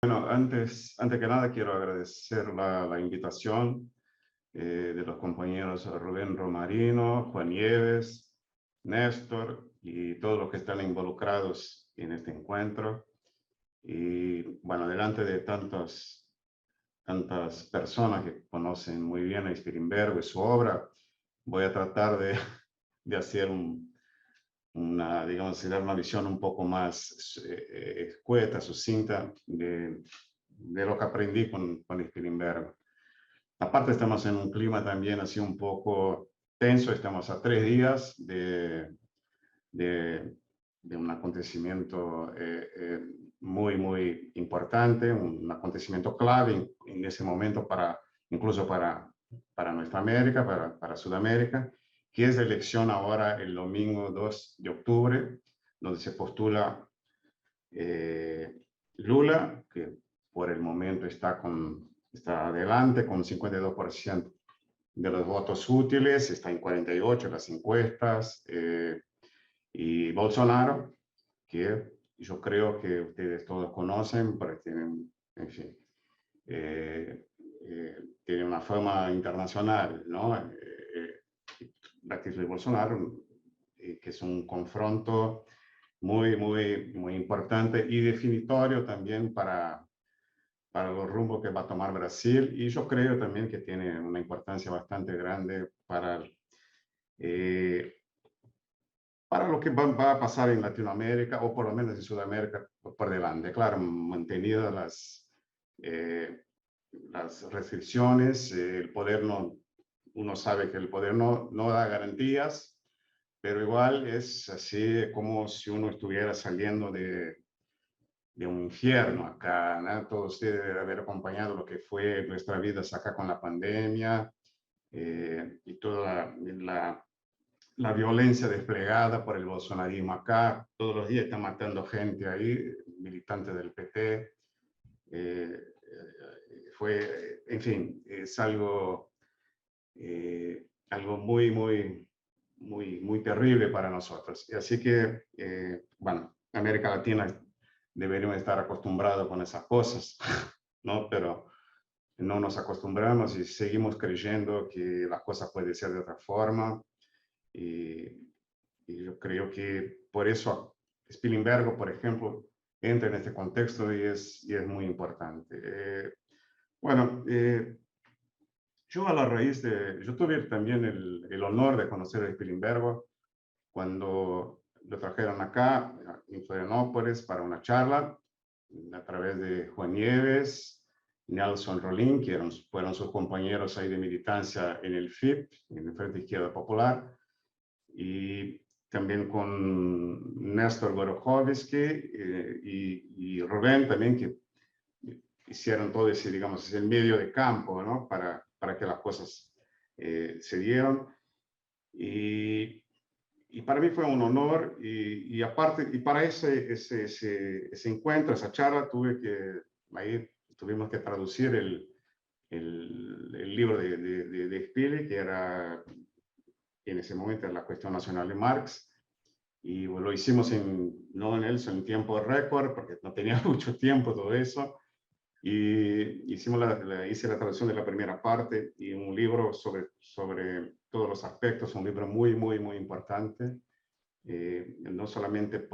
Bueno, antes que nada quiero agradecer la invitación de los compañeros Rubén Romarino, Juan Nieves, Néstor y todos los que están involucrados en este encuentro. Y bueno, delante de tantas personas que conocen muy bien a Spilimbergo y su obra, voy a tratar de hacer digamos, dar una visión un poco más escueta, sucinta de lo que aprendí con Spilimbergo. Aparte estamos en un clima también así un poco tenso, estamos a 3 días de, de un acontecimiento muy importante, un acontecimiento clave en ese momento incluso para nuestra América, para Sudamérica, que es la elección ahora el domingo 2 de octubre, donde se postula Lula, que por el momento está adelante con 52% de los votos útiles, está en 48 las encuestas, y Bolsonaro, que yo creo que ustedes todos conocen, porque tienen, en fin, tiene una fama internacional, ¿no? La actitud de Bolsonaro, que es un confronto muy importante y definitorio también para los rumbos que va a tomar Brasil, y yo creo también que tiene una importancia bastante grande eh, para lo que va a pasar en Latinoamérica, o por lo menos en Sudamérica, por delante. Claro, mantenidas las restricciones, el poder no, uno sabe que el poder no da garantías, pero igual es así como si uno estuviera saliendo de un infierno acá, ¿no? Todos ustedes deben haber acompañado lo que fue nuestra vida acá con la pandemia, y toda la violencia desplegada por el bolsonarismo acá. Todos los días están matando gente ahí, militantes del PT. En fin, es algo muy terrible para nosotros. Así que, bueno, América Latina deberíamos estar acostumbrados con esas cosas, ¿no? Pero no nos acostumbramos y seguimos creyendo que las cosas pueden ser de otra forma. Y, y yo creo que por eso Spilimbergo, por ejemplo, entra en este contexto y es muy importante. Bueno, yo tuve también el honor de conocer a Spilimbergo cuando lo trajeron acá en Florianópolis para una charla a través de Juan Nieves, Nelson Rolín, que fueron sus compañeros ahí de militancia en el FIP, en el Frente Izquierda Popular, y también con Néstor Gorokhovsky y Rubén también, que hicieron todo ese, digamos, ese medio de campo, ¿no? Para que las cosas se dieron. Y, y para mí fue un honor, y aparte, y para ese encuentro, esa charla, ahí tuvimos que traducir el libro de Spili, que era en ese momento la cuestión nacional de Marx, y bueno, lo hicimos no en en tiempo récord, porque no tenía mucho tiempo todo eso, y hice la traducción de la primera parte, y un libro sobre todos los aspectos, un libro muy importante, no solamente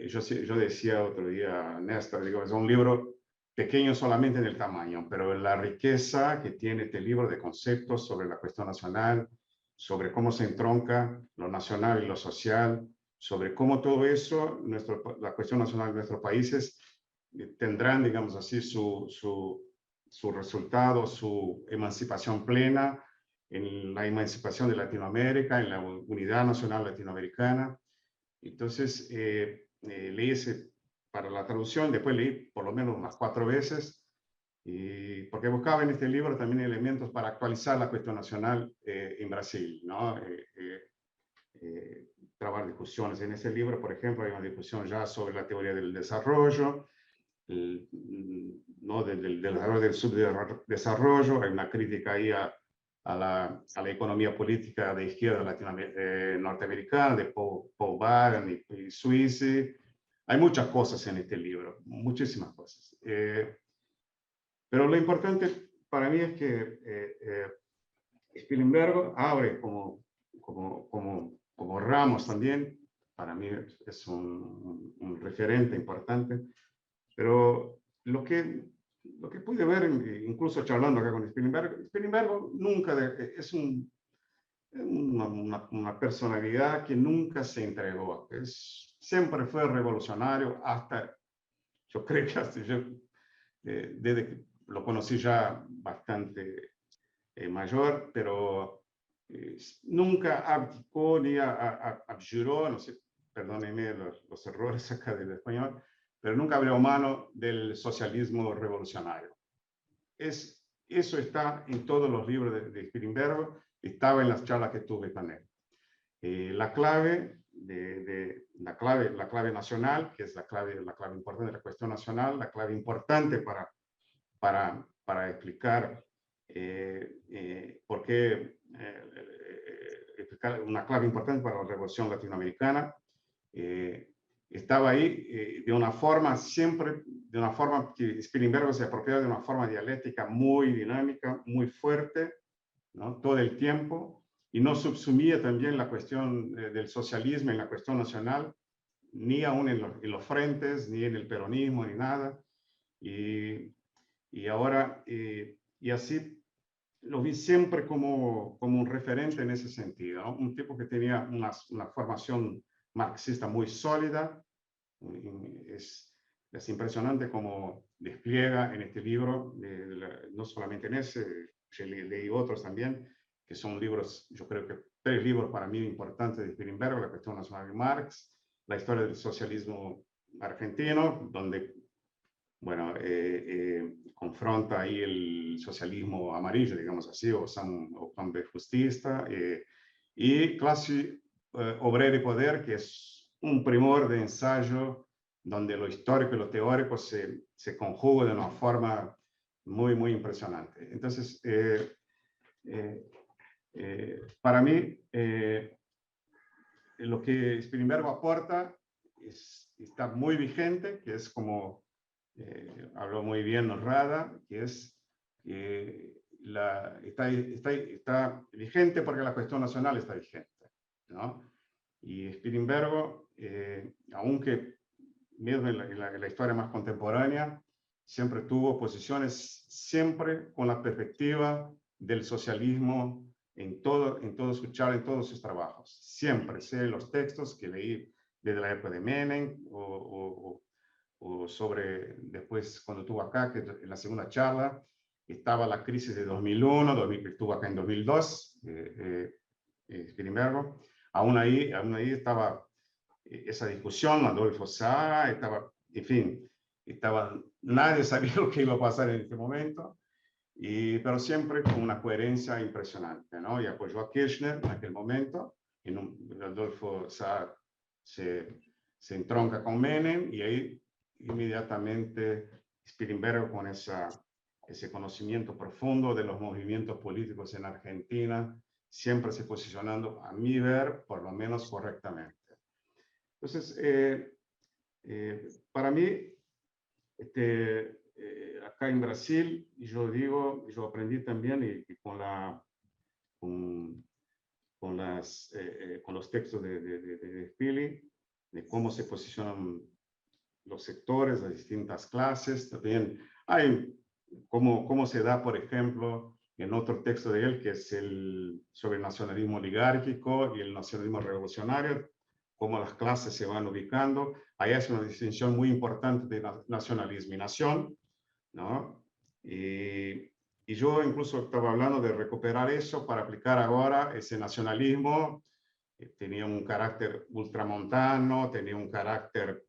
yo decía otro día, Néstor, digo, es un libro pequeño solamente en el tamaño, pero la riqueza que tiene este libro de conceptos sobre la cuestión nacional, sobre cómo se entronca lo nacional y lo social, sobre cómo todo eso, la cuestión nacional de nuestros países, tendrán, digamos así, su resultado, su emancipación plena en la emancipación de Latinoamérica, en la unidad nacional latinoamericana. Entonces, leí para la traducción, después leí por lo menos unas 4 veces, porque buscaba en este libro también elementos para actualizar la cuestión nacional en Brasil, ¿no? Trabar discusiones. En ese libro, por ejemplo, hay una discusión ya sobre la teoría del desarrollo, ¿no? del desarrollo del subdesarrollo. Hay una crítica ahí a la economía política de izquierda norteamericana, de Paul Baran y Suisse. hay muchas cosas en este libro, muchísimas cosas. Pero lo importante para mí es que Spilimbergo abre como Ramos también, para mí es un referente importante, pero lo que pude ver, incluso charlando acá con Spilimbergo nunca es una personalidad que nunca se entregó, siempre fue revolucionario hasta, yo creo que hasta yo, desde que lo conocí ya bastante mayor, pero nunca abdicó ni abjuró, no sé, perdónenme los errores acá del español, pero nunca abrió mano del socialismo revolucionario. Eso está en todos los libros de Spilimbergo, estaba en las charlas que tuve con él. La clave la clave nacional, que es la clave importante de la cuestión nacional, la clave importante para explicar por qué, explicar una clave importante para la revolución latinoamericana, estaba ahí de una forma siempre, de una forma que Spilimbergo se apropiaba de una forma dialéctica muy dinámica, muy fuerte, ¿no? Todo el tiempo, y no subsumía también la cuestión del socialismo en la cuestión nacional, ni aún en los frentes, ni en el peronismo, ni nada. Y ahora, y así lo vi siempre como un referente en ese sentido, ¿no? Un tipo que tenía una formación marxista muy sólida. Es impresionante cómo despliega en este libro, no solamente en ese, yo leí otros también, que son libros, yo creo que 3 libros para mí importantes de Spilimbergo: La cuestión nacional de Marx, La historia del socialismo argentino, donde, bueno, confronta ahí el socialismo amarillo, digamos así, o plan de justista, y Clase Obrera y Poder, que es un primor de ensayo donde lo histórico y lo teórico se conjugan de una forma muy, muy impresionante. Entonces, para mí, lo que Spilimbergo aporta está muy vigente, que es como habló muy bien Rada, que es está vigente porque la cuestión nacional está vigente, ¿no? Y Spilimbergo, aunque mismo en la historia más contemporánea, siempre tuvo posiciones, siempre con la perspectiva del socialismo en todo su charla, en todos sus trabajos. Siempre, sé los textos que leí desde la época de Menem o sobre después cuando estuvo acá, que en la segunda charla estaba la crisis de 2001, estuvo acá en 2002, Spilimbergo. Aún ahí estaba esa discusión, Adolfo Sá, estaba, en fin, nadie sabía lo que iba a pasar en este momento, pero siempre con una coherencia impresionante, ¿no? Y apoyó a Kirchner en aquel momento, Adolfo Sá se entronca con Menem, y ahí inmediatamente Spilimbergo, con ese conocimiento profundo de los movimientos políticos en Argentina, siempre se posicionando, a mi ver, por lo menos correctamente. Entonces, para mí, acá en Brasil, yo aprendí también, y con los textos de Spili, de cómo se posicionan los sectores, las distintas clases. También hay cómo se da, por ejemplo, en otro texto de él, que es sobre el nacionalismo oligárquico y el nacionalismo revolucionario, cómo las clases se van ubicando. Ahí es una distinción muy importante de nacionalismo y nación, ¿no? Y yo incluso estaba hablando de recuperar eso para aplicar ahora ese nacionalismo. Tenía un carácter ultramontano, tenía un carácter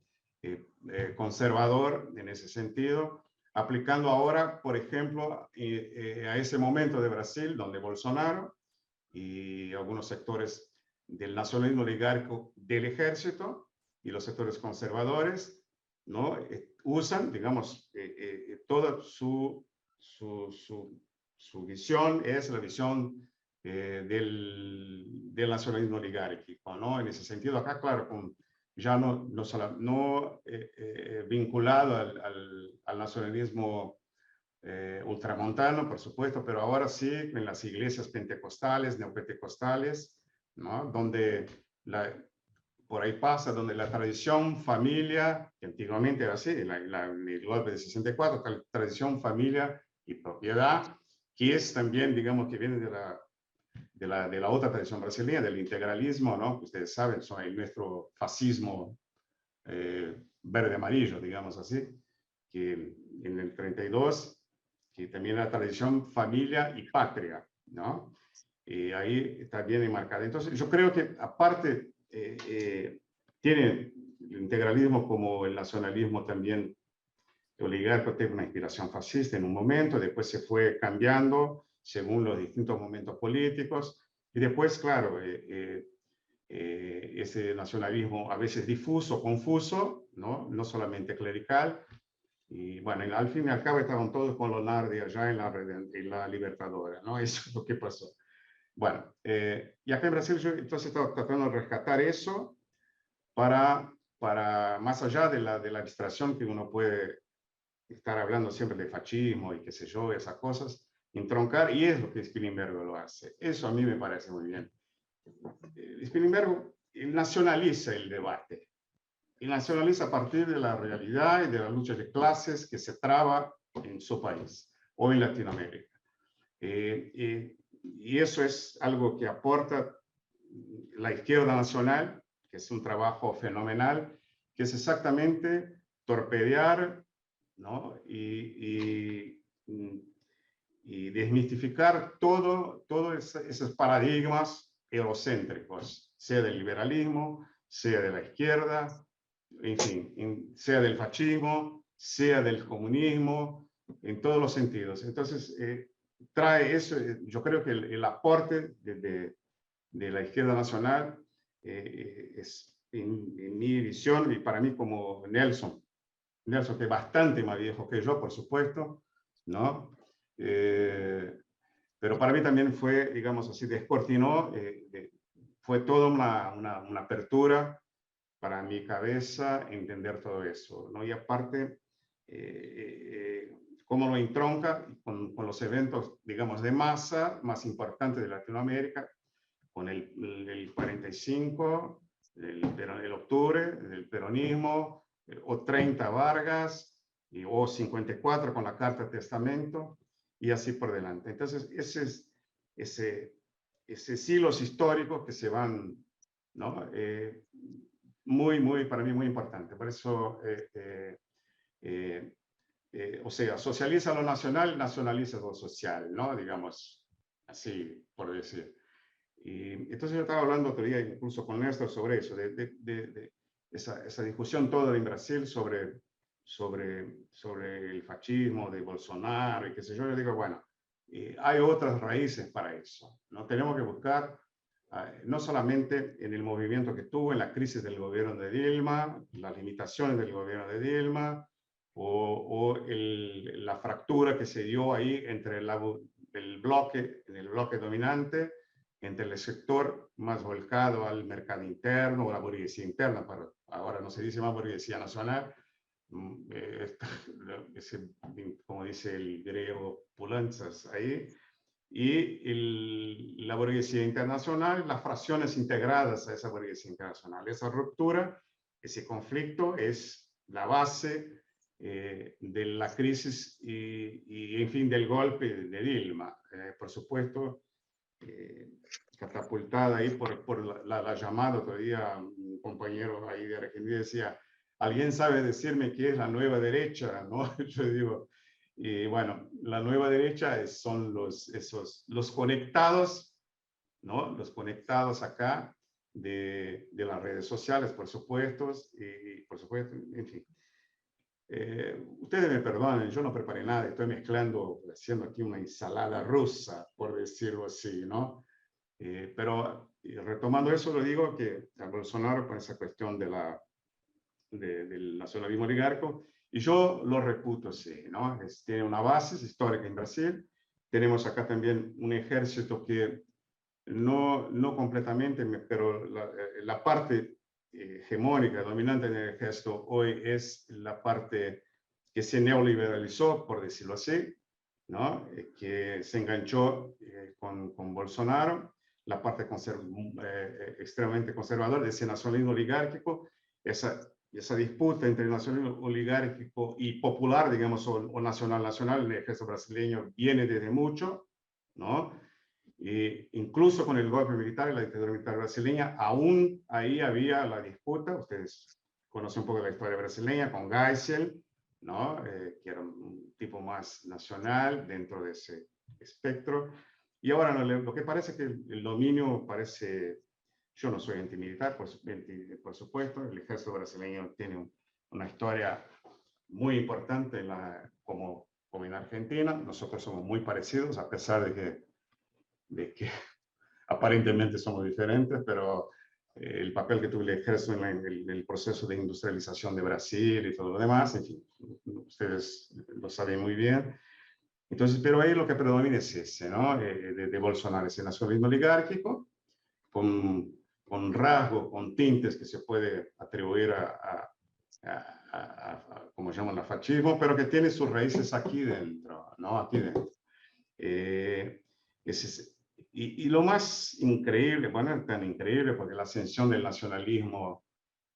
conservador en ese sentido, aplicando ahora, por ejemplo, a ese momento de Brasil, donde Bolsonaro y algunos sectores del nacionalismo oligárquico del ejército y los sectores conservadores, ¿no? Usan, digamos, toda su visión es la visión del nacionalismo oligárquico, ¿no? En ese sentido, acá, claro, ya no vinculado al nacionalismo ultramontano, por supuesto, pero ahora sí en las iglesias pentecostales, neopentecostales, ¿no? Donde por ahí pasa, donde la tradición familia, que antiguamente era así, el golpe de 64, tradición familia y propiedad, que es también, digamos, que viene de la otra tradición brasileña, del integralismo, ¿no? Ustedes saben, son el nuestro fascismo verde-amarillo, digamos así, que en el 32, que también la tradición familia y patria, ¿no? Y ahí está bien enmarcada. Entonces, yo creo que aparte tiene el integralismo como el nacionalismo también oligarco, tiene una inspiración fascista en un momento, después se fue cambiando según los distintos momentos políticos, y después, claro, ese nacionalismo a veces difuso, confuso, ¿no? No solamente clerical, y bueno, al fin y al cabo estaban todos con Lonardi allá en la Libertadora, ¿no? Eso es lo que pasó. Bueno, y acá en Brasil yo entonces estaba tratando de rescatar eso para más allá de la distracción que uno puede estar hablando siempre de fascismo y qué sé yo, esas cosas, entroncar, y es lo que Spilimbergo lo hace. Eso a mí me parece muy bien. Spilimbergo nacionaliza el debate, y nacionaliza a partir de la realidad y de la lucha de clases que se traba en su país o en Latinoamérica. Y eso es algo que aporta la izquierda nacional, que es un trabajo fenomenal, que es exactamente torpedear, ¿no? Y desmistificar todos esos paradigmas eurocéntricos, sea del liberalismo, sea de la izquierda, en fin, sea del fascismo, sea del comunismo, en todos los sentidos. Entonces, trae eso, yo creo que el aporte de la izquierda nacional es, en mi visión, y para mí como Nelson, que es bastante más viejo que yo, por supuesto, ¿no? Pero para mí también fue, digamos así, descortinó, fue toda una apertura para mi cabeza entender todo eso, ¿no? Y aparte, cómo lo entronca con los eventos, digamos, de masa más importantes de Latinoamérica, con el 45, el octubre, el peronismo, o 30 Vargas, o 54 con la Carta de Testamento, y así por delante. Entonces, ese hilos históricos que se van, ¿no? Para mí muy importante. Por eso, o sea, socializa lo nacional, nacionaliza lo social, ¿no? Digamos, así por decir. Y entonces yo estaba hablando otro día incluso con Néstor sobre eso, de esa discusión toda en Brasil sobre el fascismo de Bolsonaro y qué sé yo. Yo digo, bueno, hay otras raíces para eso, ¿no? Tenemos que buscar no solamente en el movimiento que tuvo, en la crisis del gobierno de Dilma, las limitaciones del gobierno de Dilma, o la fractura que se dio ahí entre en el bloque dominante, entre el sector más volcado al mercado interno o la burguesía interna, ahora no se dice más burguesía nacional, como dice el griego Pulantzas ahí, y la burguesía internacional, las fracciones integradas a esa burguesía internacional. Esa ruptura, ese conflicto es la base de la crisis en fin, del golpe de Dilma. Por supuesto, catapultada ahí por la llamada. Otro día un compañero ahí de Argentina decía, ¿alguien sabe decirme qué es la nueva derecha? ¿No? Yo digo, y bueno, la nueva derecha son los conectados, ¿no? Los conectados acá de las redes sociales, por supuesto, por supuesto, en fin. Ustedes me perdonen, yo no preparé nada, estoy mezclando, haciendo aquí una ensalada rusa, por decirlo así, ¿no? Pero retomando eso, lo digo que a Bolsonaro con esa cuestión del nacionalismo oligarco, y yo lo reputo así, ¿no? Tiene una base histórica en Brasil. Tenemos acá también un ejército que no completamente, pero la parte hegemónica, dominante en el gesto hoy es la parte que se neoliberalizó, por decirlo así, ¿no? Que se enganchó con Bolsonaro, la parte extremadamente conservadora de ese nacionalismo oligárquico, esa disputa entre nacionalismo oligárquico y popular, digamos, o nacional, en el ejército brasileño viene desde mucho, ¿no? Incluso con el golpe militar y la dictadura militar brasileña, aún ahí había la disputa, ustedes conocen un poco la historia brasileña, con Geisel, ¿no? Que era un tipo más nacional dentro de ese espectro. Y ahora lo que parece que el dominio parece, yo no soy antimilitar, por supuesto, el ejército brasileño tiene una historia muy importante como en Argentina, nosotros somos muy parecidos, a pesar de que aparentemente somos diferentes, pero el papel que tuvo el ejército en el proceso de industrialización de Brasil y todo lo demás, en fin, ustedes lo saben muy bien. Entonces, pero ahí lo que predomina es ese, ¿no? De Bolsonaro, ese nacionalismo oligárquico, con rasgos, con tintes que se puede atribuir como llaman, a fascismo, pero que tiene sus raíces aquí dentro, ¿no? Aquí dentro. Y lo más increíble, bueno, tan increíble porque la ascensión del nacionalismo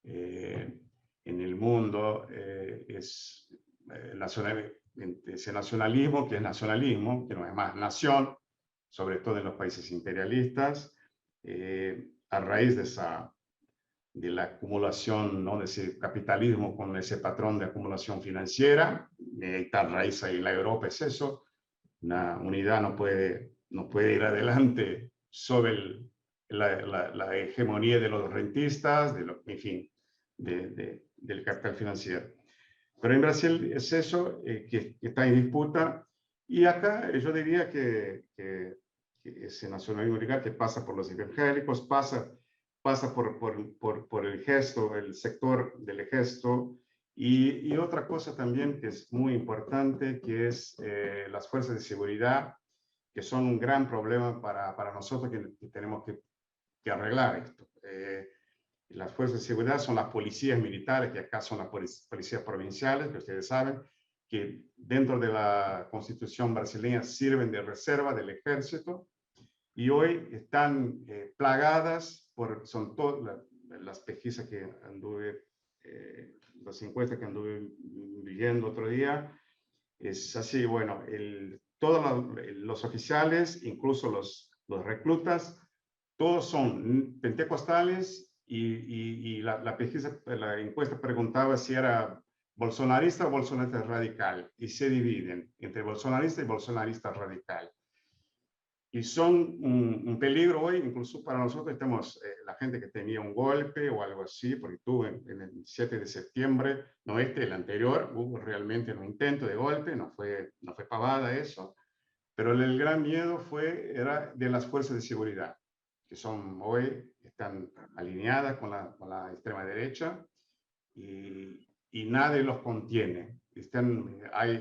en el mundo es ese nacionalismo que no es más nación, sobre todo en los países imperialistas, a raíz de la acumulación, ¿no? De ese capitalismo con ese patrón de acumulación financiera, tal raíz ahí en la Europa es eso, una unidad no puede ir adelante sobre la hegemonía de los rentistas, en fin, del capital financiero. Pero en Brasil es eso que está en disputa. Y acá yo diría que ese nacionalismo oligarca que pasa por los evangélicos, pasa por el gesto, el sector del gesto. Y otra cosa también que es muy importante, que es las fuerzas de seguridad, que son un gran problema para nosotros que tenemos que arreglar esto. Las fuerzas de seguridad son las policías militares, que acá son las policías provinciales, que ustedes saben, que dentro de la constitución brasileña sirven de reserva del ejército y hoy están plagadas son todas las pesquisas que anduve, las encuestas que anduve viendo otro día, es así, bueno, todos los oficiales, incluso los reclutas, todos son pentecostales y la encuesta preguntaba si era bolsonarista o bolsonarista radical y se dividen entre bolsonarista y bolsonarista radical. Y son un peligro hoy, incluso para nosotros estamos, la gente que tenía un golpe o algo así, porque tuvo en el 7 de septiembre, no el anterior, hubo realmente un intento de golpe, no fue pavada eso, pero el gran miedo era de las fuerzas de seguridad, que están alineadas con la extrema derecha y nadie los contiene.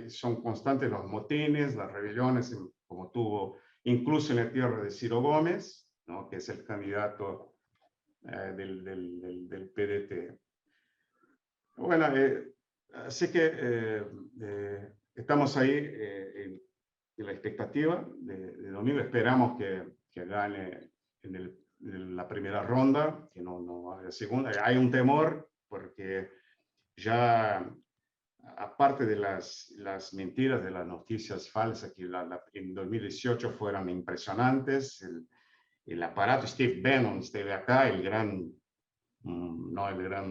Son constantes los motines, las rebeliones, como tuvo incluso en la tierra de Ciro Gómez, ¿no? Que es el candidato del PDT. Bueno, así que estamos ahí en la expectativa de domingo. Esperamos que gane en la primera ronda, que no haya segunda. Hay un temor porque ya aparte de las mentiras, de las noticias falsas que en 2018 fueron impresionantes, el aparato Steve Bannon, de acá, el gran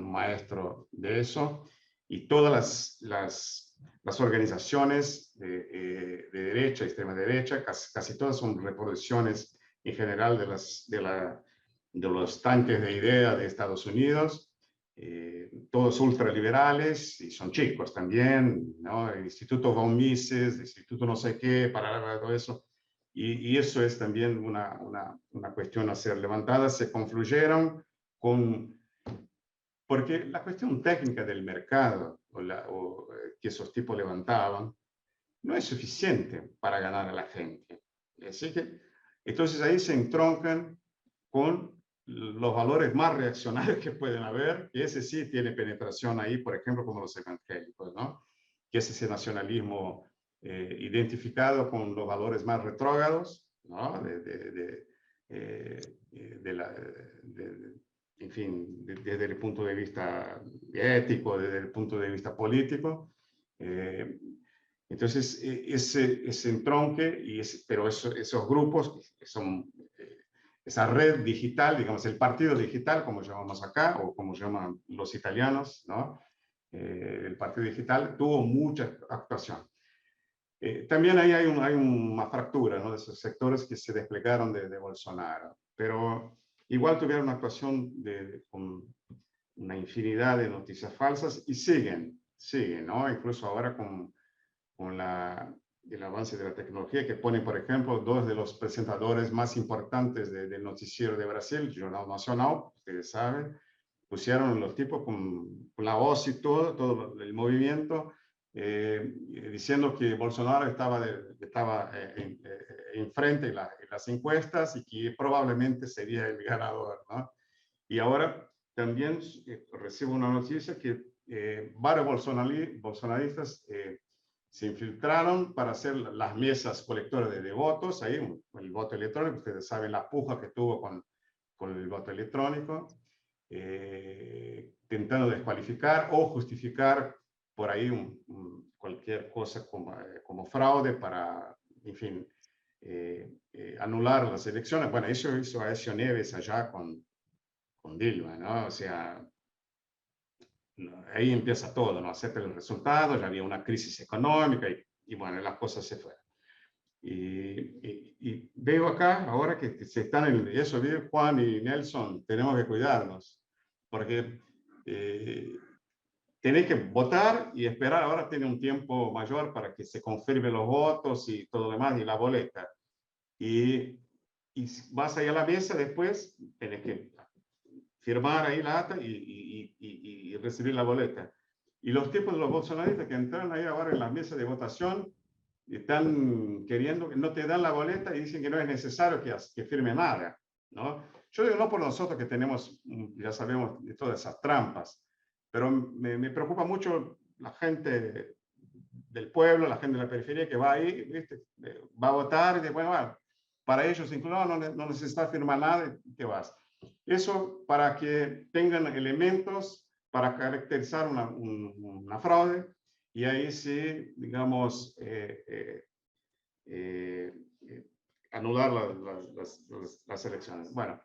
maestro de eso, y todas las organizaciones de derecha, extrema derecha, casi todas son reproducciones en general de los tanques de idea de Estados Unidos, todos ultraliberales y son chicos también, ¿no? El Instituto von Mises, el Instituto no sé qué, para todo eso. Y eso es también una cuestión a ser levantada. Se confluyeron porque la cuestión técnica del mercado que esos tipos levantaban no es suficiente para ganar a la gente. Así que, entonces ahí se entroncan con los valores más reaccionarios que pueden haber, y ese sí tiene penetración ahí, por ejemplo, como los evangélicos, ¿no? Que es ese nacionalismo identificado con los valores más retrógrados, ¿no? En fin, desde el punto de vista ético, desde el punto de vista político. Entonces, ese entronque, pero esos grupos que son esa red digital, digamos, el partido digital, como llamamos acá, o como llaman los italianos, ¿no? El partido digital tuvo mucha actuación. También ahí hay una fractura, ¿no? De esos sectores que se desplegaron de Bolsonaro, pero igual tuvieron una actuación con una infinidad de noticias falsas y siguen, ¿no? Incluso ahora con el avance de la tecnología, que ponen, por ejemplo, dos de los presentadores más importantes del noticiero de Brasil, Jornal Nacional, ustedes saben, pusieron los tipos con la voz y todo el movimiento, diciendo que Bolsonaro estaba enfrente en las encuestas y que probablemente sería el ganador, ¿no? Y ahora también recibo una noticia que varios bolsonaristas se infiltraron para hacer las mesas colectoras de votos, ahí el voto electrónico, ustedes saben la puja que tuvo con el voto electrónico, intentando descualificar o justificar por ahí cualquier cosa como fraude para, en fin, anular las elecciones. Bueno, eso hizo Aécio Neves allá con Dilma, ¿no? O sea, ahí empieza todo, ¿no? Acepta el resultado, ya había una crisis económica y bueno, las cosas se fueron. Y veo acá, ahora que se están en eso, Juan y Nelson, tenemos que cuidarnos, porque tenéis que votar y esperar, ahora tiene un tiempo mayor para que se confirmen los votos y todo lo demás, y la boleta. Y vas ahí a la mesa después, tenés que firmar ahí la acta y recibir la boleta. Y los tipos de los bolsonaristas que entran ahí ahora en la mesa de votación están queriendo, no te dan la boleta y dicen que no es necesario que firme nada, ¿no? Yo digo, no por nosotros que tenemos, ya sabemos de todas esas trampas, pero me preocupa mucho la gente del pueblo, la gente de la periferia que va ahí, ¿viste? Va a votar y dice, bueno, para ellos incluso no necesitas firmar nada y te vas. Eso para que tengan elementos para caracterizar una fraude y ahí sí, digamos, anular las elecciones. Bueno,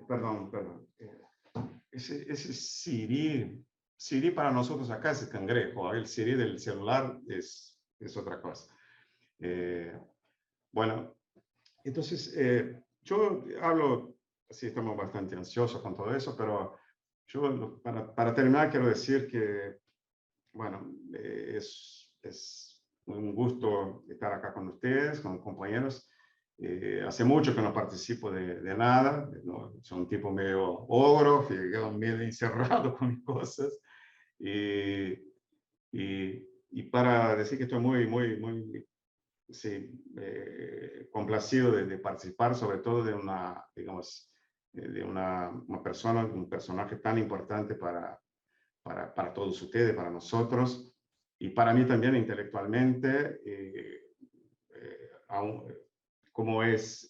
perdón. Ese Siri para nosotros acá es el cangrejo, el Siri del celular es otra cosa. Bueno, entonces yo hablo, sí estamos bastante ansiosos con todo eso, pero yo para terminar quiero decir que, bueno, es un gusto estar acá con ustedes, con compañeros. Hace mucho que no participo de nada, ¿no? Soy un tipo medio ogro, medio encerrado con mis cosas. Y para decir que estoy muy sí, complacido de participar, sobre todo de una, digamos, de una persona, un personaje tan importante para todos ustedes, para nosotros, y para mí también intelectualmente, como es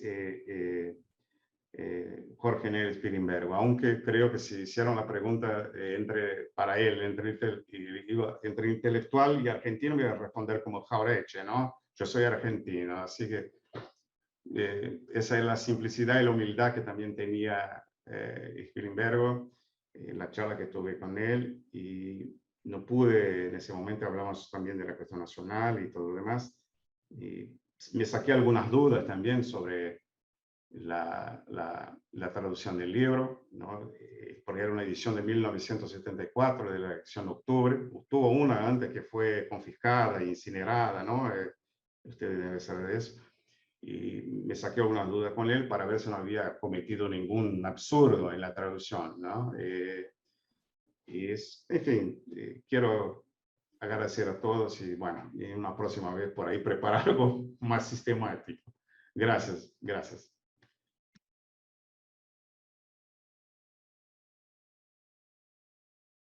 Jorge Nélez Pilimbergo, aunque creo que si hicieron la pregunta para él, entre intelectual y argentino, voy a responder como Jaureche, ¿no? Yo soy argentino, así que esa es la simplicidad y la humildad que también tenía Spilimbergo en la charla que tuve con él, y no pude, en ese momento hablamos también de la cuestión nacional y todo lo demás, y me saqué algunas dudas también sobre la traducción del libro, ¿no? Porque era una edición de 1974 de la edición de octubre. Tuvo una antes que fue confiscada e incinerada, ¿no? Ustedes deben saber de eso. Y me saqué algunas dudas con él para ver si no había cometido ningún absurdo en la traducción, ¿no? En fin, quiero agradecer a todos y bueno, y una próxima vez por ahí preparar algo más sistemático. Gracias.